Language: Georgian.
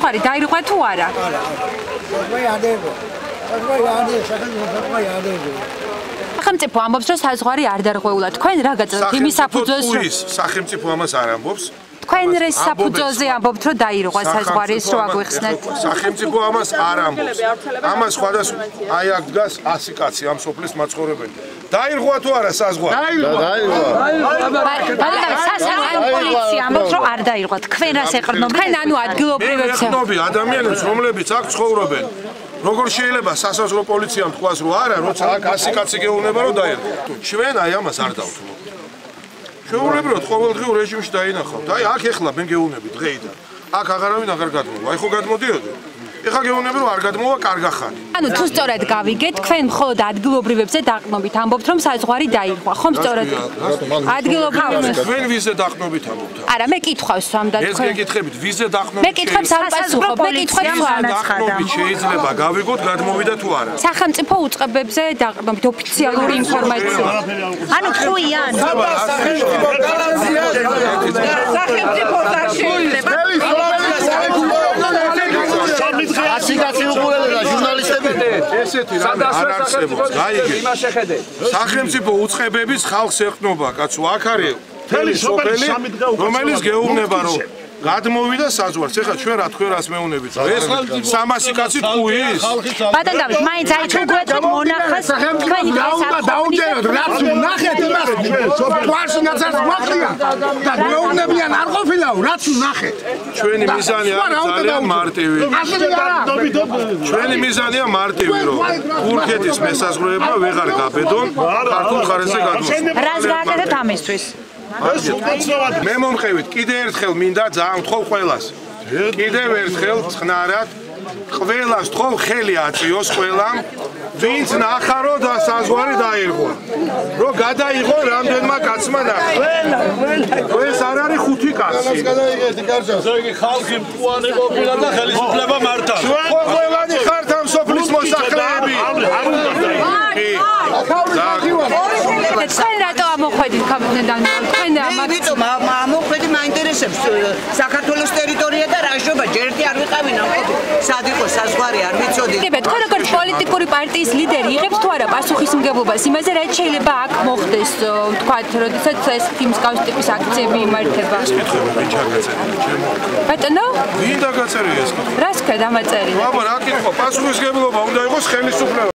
საზღვარი დაირღვა თუ არა? სახელმწიფო ამბობს, რომ საზღვარი არ დარღვეულა. თქვენ რა გაწევთ იმის საფუძველს, რომ სახელმწიფო ამას არ ამბობს? თქვენ რეს საფუძველზე ამბობთ, რომ დაირღვა საზღვარის, რომ აგვიხსნათ? სახელმწიფო ამას არ ამბობს. ამას სხვადასხვა აი აქ დგას 100 კაცი ამ სოფლის მაცხოვრებელი. დაირღვა თუ არა საზღვარი? საერთოდ პოლიცია ამბობს, რომ არ დაირღვა. თქვენ რას ეყრდნობთ? თქვენ ანუ ადგილობრივებს ეყრდნობი ადამიანებს, რომლებიც აქ ცხოვრობენ. როგორ შეიძლება სასაზღვრო პოლიციამ თქვას, რომ არა, როცა აქ 100 კაცი გეუბნება, რომ დაირღვა. ჩვენ აი ამას არ დავთმობ. შეუულებრივად ყოველდღიურ რეჟიმში დაინახავთ. აი აქ ეხლა მე გეუბნები დღეიდან. აქ აღარავინ აღარ გადმოვა. აი ხო გადმოდიოდი? ეხლა გეუბნები რომ არ გადმოვა კარგახანი. ანუ თუ სწორად გავიგეთ, თქვენ მხოლოდ ადგილობრივებზე დაყრდნობით ამბობთ, რომ საზღვარი დაირღვა. ხომ სწორად? ადგილობრივებს თქვენ ვიზე დაყრდნობით ამბობთ? არა, მე კითხვავს ვამდა თქვენ. ეს გეკითხებით, ვიზე დაყრდნობით. მე კითხვებს არ პასუხობ, მე კითხვებს დაყრდნობით შეიძლება გავიგოთ გადმოვიდა თუ არა. სახელმწიფო უწყებებზე დაყრდნობით ოფიციალური ინფორმაცია. ანუ თქვენ სახელმწიფო გარანტია სახელმწიფო არ შეიძლება ესეთი რამე არ არსებობს. გაიგე. სახელმწიფო უწყებების ხალხს ეყრდნობა, კაცო, აქ არის მთელი სოფელი, რომელიც გეუბნება, რომ გადმოვიდა საზღვარს. ეხლა ჩვენ რა თქვენ რას მეუბნებით? ეს 300 კაცი თქვის? ბატონ დავით, მაინც აი თუ გვეთქვით მონახეს, თქვენი დაუჯეროთ, რაც ნახეთ იმას, სოფლში ნაცარს მოხია და მეუბნებიან არ ყოფილაო, რაც ნახეთ. ჩვენი მიზანი არის ძალიან მარტივი. ჩვენი მიზანია მარტივი, რომ თურქეთის მესაზღვრეებმა ვეღარ გაბედონ ქართულ მხარეზე გადმოსვლა. რას გააკეთეთ ამისთვის? მე მომხევით, კიდე ერთხელ მინდა ძალიან ვთხოვ ყველას. კიდევ ერთხელ წყნარად ყველას ვთხოვ ხელი აწიოს ყველამ, ვინც ნახა რომ საზღვარი დაირღვა. რომ გადაიღო რამდენმა კაცმა ნახა. ეს არ არის 5 კაცი. ზოგი ხალხი მწვანე ყოფილა და ხელისუფლება მართავ. ყველანი ხართ ამ სოფლის მოსახლეები. თქვენ რატო ამოხვედით კაპიტან? თქვენ ამიტომ ამოხვედი მაინტერესებს საქართველოს ტერიტორია და რა შობა ჯერტი არ ვიყავი ნამყოფი. სად იყო საზღვარი არ ვიცოდი. კი, თქვენ როგორც პოლიტიკური პარტიის ლიდერი იღებს თუ არა პასუხისმგებლობას იმაზე, რაც შეიძლება აქ მოხდეს, ვთქვათ, როდესაც ეს მსგავს ტიპის აქციები იმართება. ეს კითხები ვინ ჩაგაწერია ჩემო? ბატონო? ვინ დაგაწერია ეს კითხვა? რას ქვია დამაწერილი? აბა რა კითხვა? პასუხისმგებლობა უნდა იყოს ხელისუფლება.